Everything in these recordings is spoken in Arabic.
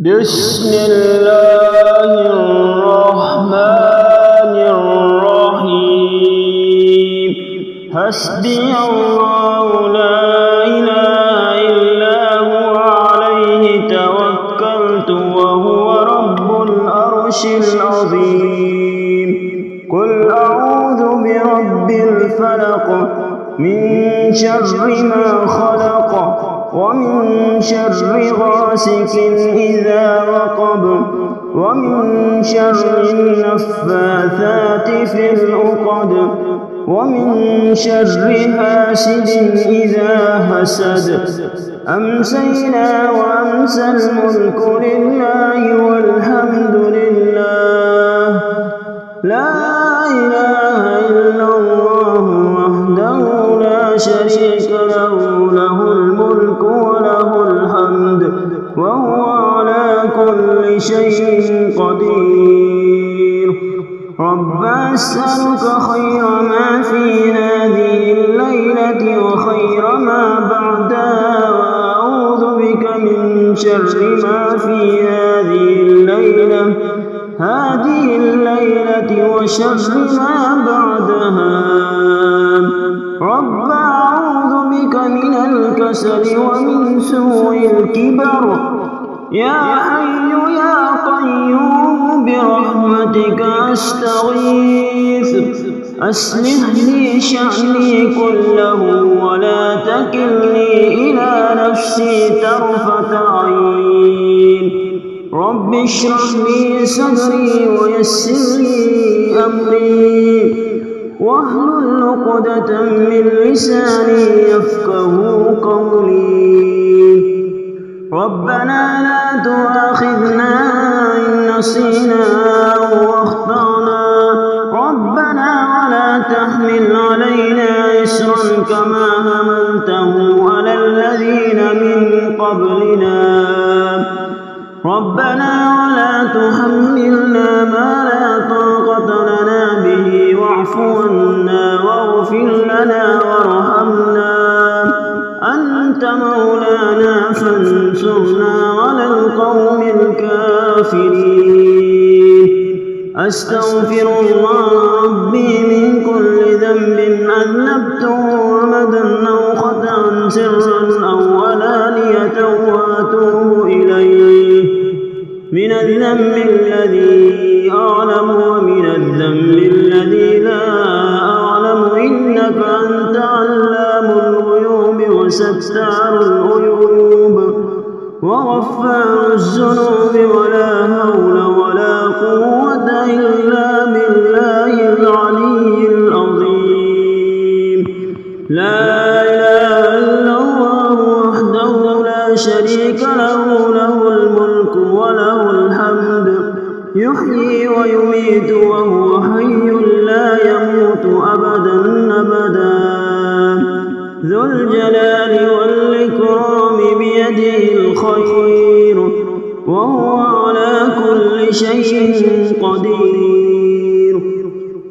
بسم الله الرحمن الرحيم حسبي الله لا إله إلا هو عليه توكلت وهو رب العرش العظيم قل أعوذ برب الفلق من شر ما خلق ومن شر غاسق إذا وقب ومن شر النفاثات في العقد ومن شر حاسد إذا حسد أمسينا وأمسى الملك لله والحمد لله لا إله إلا الله وحده لا شريك له له الملك وله الحمد وهو على كل شيء قدير رب أسألك خير ما في هذه الليلة وخير ما بعدها وأعوذ بك من شر ما في هذه الليلة وشر ما بعدها رب أعوذ بك من الكسل ومن سوء الكبر يا حي يا قيوم برحمتك أستغيث أصلح لي شأني كله ولا تكلني إلى نفسي طرفة عين رب اشرح لي صدري ويسر لي أمري واحلل عقدة من لساني يفقه قولي ربنا لا تؤاخذنا إن نسينا أو أخطأنا ربنا ولا تحمل علينا إصرا كما حملته على الذين من قبلنا ربنا ولا تحملنا ما لا طاقة لنا به واعف عنا واغفر لنا وارحمنا أنت مولانا فانصرنا على القوم الكافرين أستغفر الله ربي من كل ذنب أذنبته ومدا أو خطأ سرا أو علانية وأتوب إليه من الذنب الذي أعلم ومن الذنب الذي لا أعلم إنك أنت علام الغيوب وستار العيوب وغفار الذنوب ولا حول ولا قوة إلا بالله العلي العظيم لا إله إلا الله وحده لا شريك له له الملك وله الحمد يحيي ويميت وهو حي لا يموت أبدا أبدا ذو الجلال والإكرام بيده الخير وهو على كل شيء قدير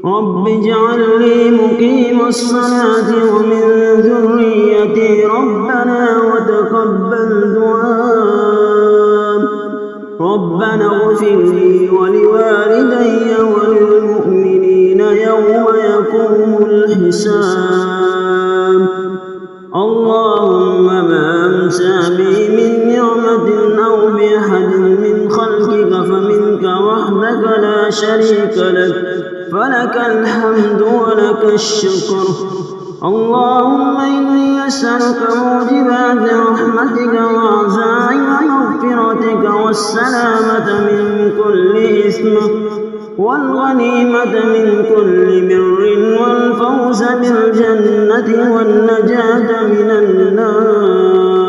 رب اجعلني مقيم الصلاة ومن ذريتي ربنا وتقبل دعاء ربنا اغفر لي ولوالدي وللمؤمنين يوم يقوم الحساب اللهم ما أمسى بي من نعمة أو بأحد من خلقك فمنك وحدك لا شريك لك فلك الحمد ولك الشكر اللهم إني أسألك موجبات رحمتك وعزائم مغفرتك والسلامة من كل إثم والغنيمة من كل بر والفوز بالجنة والنجاة من النار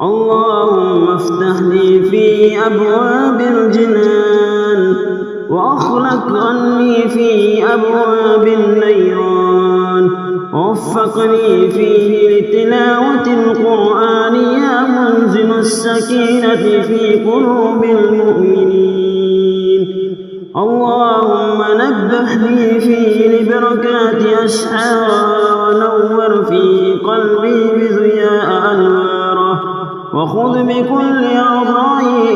اللهم افتح لي في أبواب الجنان وأخلق عني في أبواب النيران ووفقني فيه لتلاوة القرآن يا منزل السكينة في قلوب المؤمنين اللهم نبهني فيه لبركات أسحارا ونور في قلبي بضياء أنواره وخذ بكل أعضائي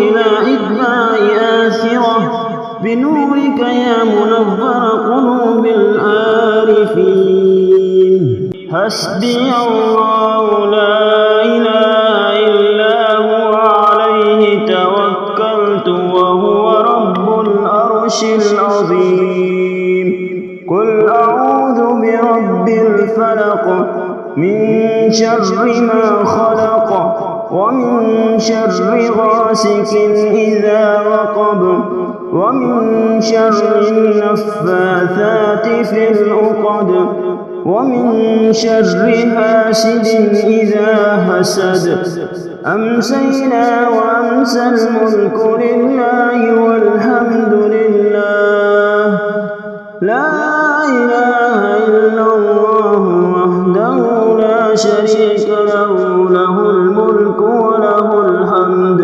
حسبي الله لا إله إلا هو عليه توكلت وهو رب العرش العظيم. قل أعوذ برب الفلق من شر ما خلق ومن شر غاسق إذا وقب ومن شر النفاثات في العقد ومن شر حاسد إذا حسد. أمسينا وأمسى الملك لله والحمد لله، لا إله إلا الله وحده لا شريك له، له الملك وله الحمد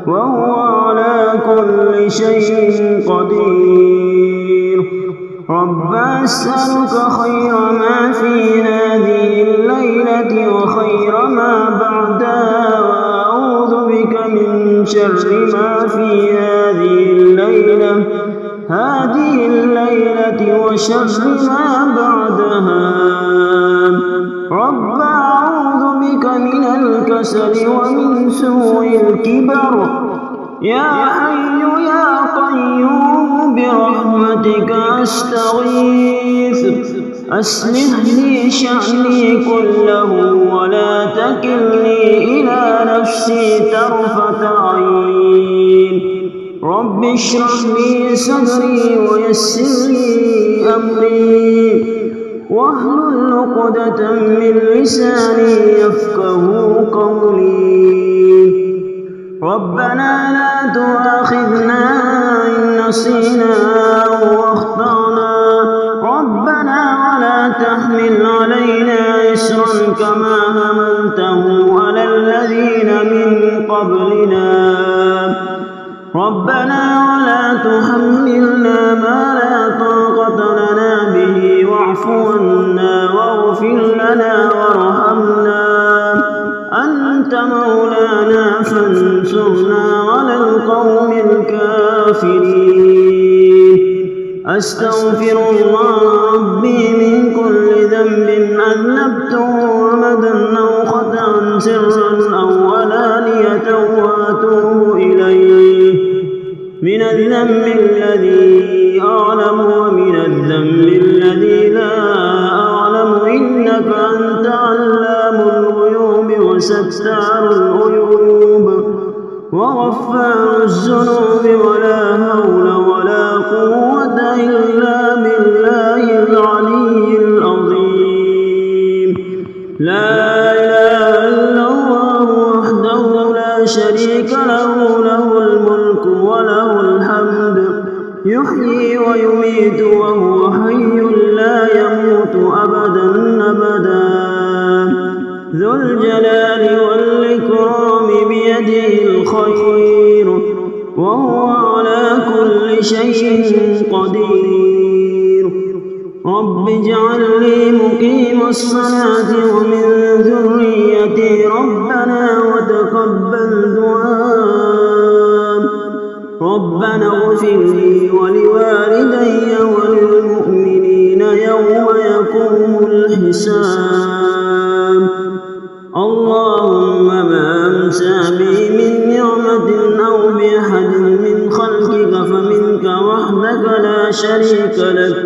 وهو على كل شيء قدير. رب أسألك خير ما في هذه الليلة وخير ما بعدها، وأعوذ بك من شر ما في هذه الليلة وشر ما بعدها. رب أعوذ بك من الكسل ومن سوء الكبر. يا حي يا قيوم برحمتك أستغيث، أصلح لي شأني كله ولا تكلني إلى نفسي طرفة عين. رب اشرح لي صدري ويسر لي أمري واحلل عقدة من لساني يفقهوا قولي. ربنا لا تؤاخذنا إن نسينا أو أخطأنا، ربنا ولا تحمل علينا إصرا كما حملته على الذين من قبلنا، ربنا ولا تحملنا ما لا طاقة لنا به واعف عنا واغفر لنا وارحمنا، أنت مولانا فانصرنا على القوم الكافرين. أستغفر الله ربي من كل ذنب أذنبته ومدى أو خطأ سرا أو علانية وأتوب إليه، من الذنب الذي أعلم ومن الذنب الذي لا أعلم، إنك أنت علام الغيوب وستار العيوب وغفار الذنوب، ولا حول ولا قوة إلا بالله العلي العظيم. لا إله إلا الله وحده لا شريك له، له الملك وله الحمد يحيي ويميت وهو حي لا يموت أبدا أبدا، ذو الجلال والإكرام بيده الخير وهو على كل شيء قدير. رب اجعلني مقيم الصلاة ومن ذريتي، ربنا وتقبل دعاء. ربنا اغفر لي ولوالدي وللمؤمنين يوم يقوم الحساب. اللهم ما أمسى بي من نعمة أو بأحد من خلقك فمنك وحدك لا شريك لك،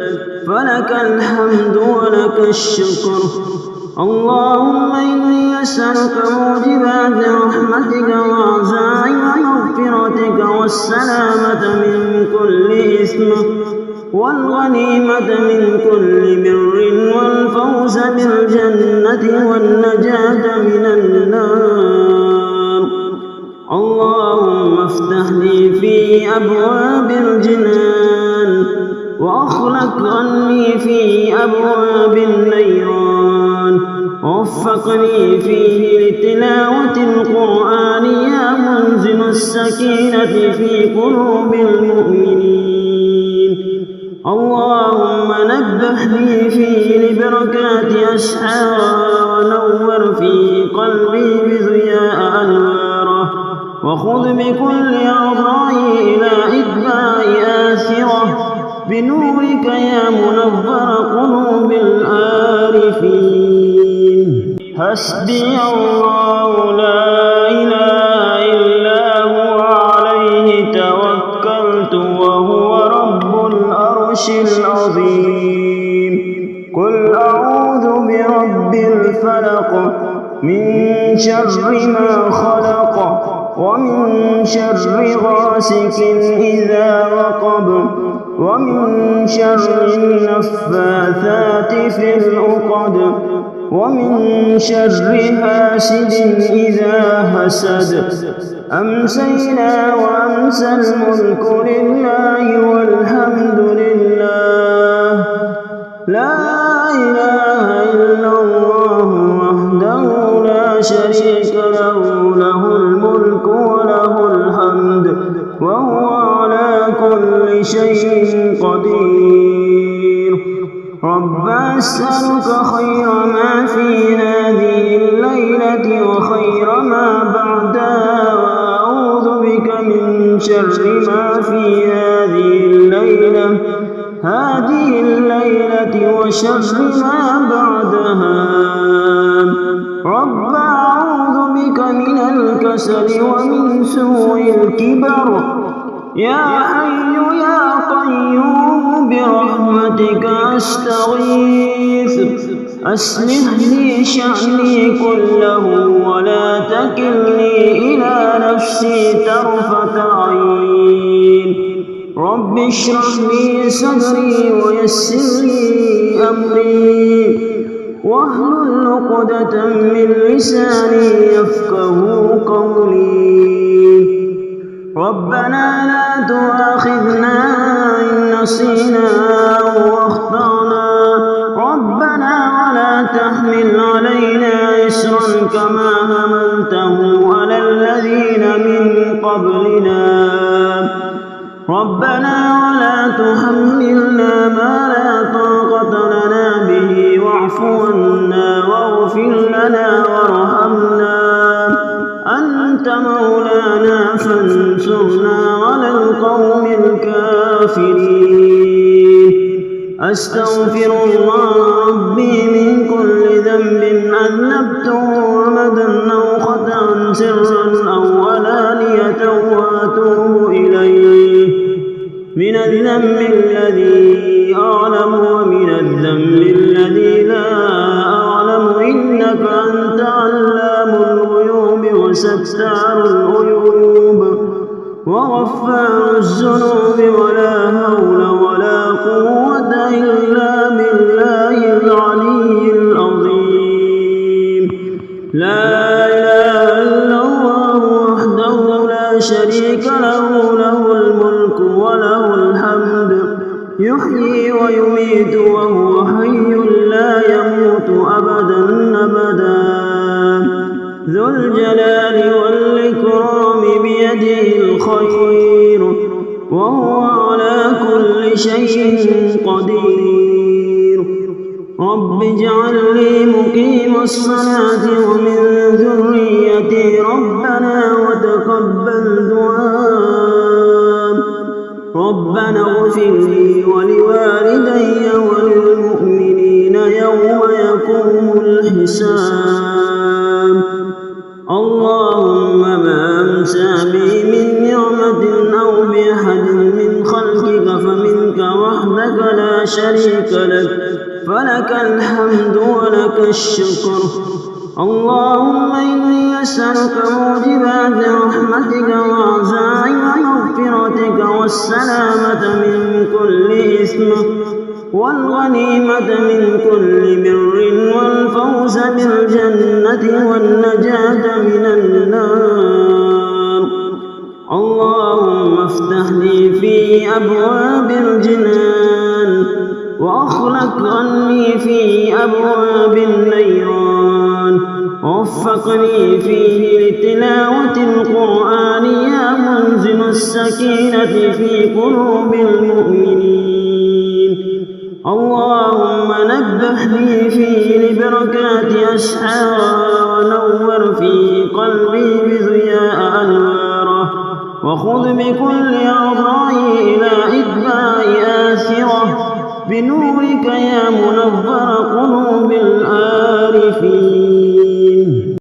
فلك الحمد ولك الشكر. اللهم إني أسألك موجبات رحمتك وعزائم مغفرتك والسلامة من كل إثم والغنيمة من كل بر والفوز بالجنة والنجاة من النار. اللهم افتح لي في أبواب الجنان وأخلق عني في أبواب النيران، ووفقني فيه لتلاوة القرآن يا منزل السكينة في قلوب المؤمنين. اللهم نبهني فيه لبركات أسحاره ونور في قلبي بضياء أنواره، وخذ بكل أعضائي إلى إتباع آثره بنورك يا منور قلوب العارفين. حسبي الله لا إله إلا هو عليه توكلت وهو رب العرش العظيم. قل أعوذ برب الفلق من شر ما خلق ومن شر غاسق إذا وقب ومن شر النفاثات في العقد ومن شر حاسد إذا حسد. أمسينا وأمسى الملك لله والحمد لله لا إله إلا الله وحده لا شريك له له الملك وله الحمد وهو على كل شيء قدير. رب أسألك خير ما في هذه الليلة وخير ما بعدها وأعوذ بك من شر ما في هذه الليلة وشر ما بعدها. رب أعوذ بك من الكسل ومن سوء الكبر. يا حي يا قيوم برحمتك أستغيث أصلح لي شأني كله ولا تكلني إلى نفسي طرفة عين. رب اشرح لي صدري ويسر لي أمري واحلل عقدة من لساني يفقهوا قولي. ربنا لا تؤاخذنا إن نسينا أو أخطأنا. ربنا ولا تحمل علينا إصرا كما حملته على الذين من قبلنا. ربنا ولا تحملنا ما لا طاقة لنا به واعف عنا واغفر لنا وارحمنا أنت مولانا فانصرنا على القوم الكافرين. أستغفر الله ربي من كل ذنب أذنبته ومدا أو خطأ سرا أو علانية وأتوب إليه من الذنب الذي أعلم ومن الذنب الذي لا أعلم إنك أنت علام الغيوب وستار العيوب وغفار الذنوب ولا حول ولا قوة إلا بالله العلي العظيم. لا إله إلا الله وحده لا شريك له له الملك وله الحمد يحيي ويميت وهو حي لا يموت أبدا أبدا. ذو الجلال والإكرام بيده الخير وهو على كل شيء قدير. رب اجعلني مقيم الصلاة ومن ذريتي ربنا وتقبل دعاء. ربنا اغفر لي ولوالدي وللمؤمنين يوم يقوم الحساب. اللهم ما أمسى بي من نعمة أو بأحد من خلقك فمنك وحدك لا شريك لك فلك الحمد ولك الشكر. اللهم إني أسألك موجبات رحمتك وعزائم مغفرتك والسلامة من كل إثم والغنيمة من كل بر والفوز بالجنة والنجاة من النار. اللهم افتح لي في أبواب الجنان وأخلق عني في أبواب النيران. وفقني فيه لتلاوة القرآن يا منزل السكينة في قلوب المؤمنين. اللهم نبهني فيه لبركات أسحارا ونور في قلبي بضياء أنواره وخذ بكل أعضائي إلى إتباع آثره بنورك يا منور قلوب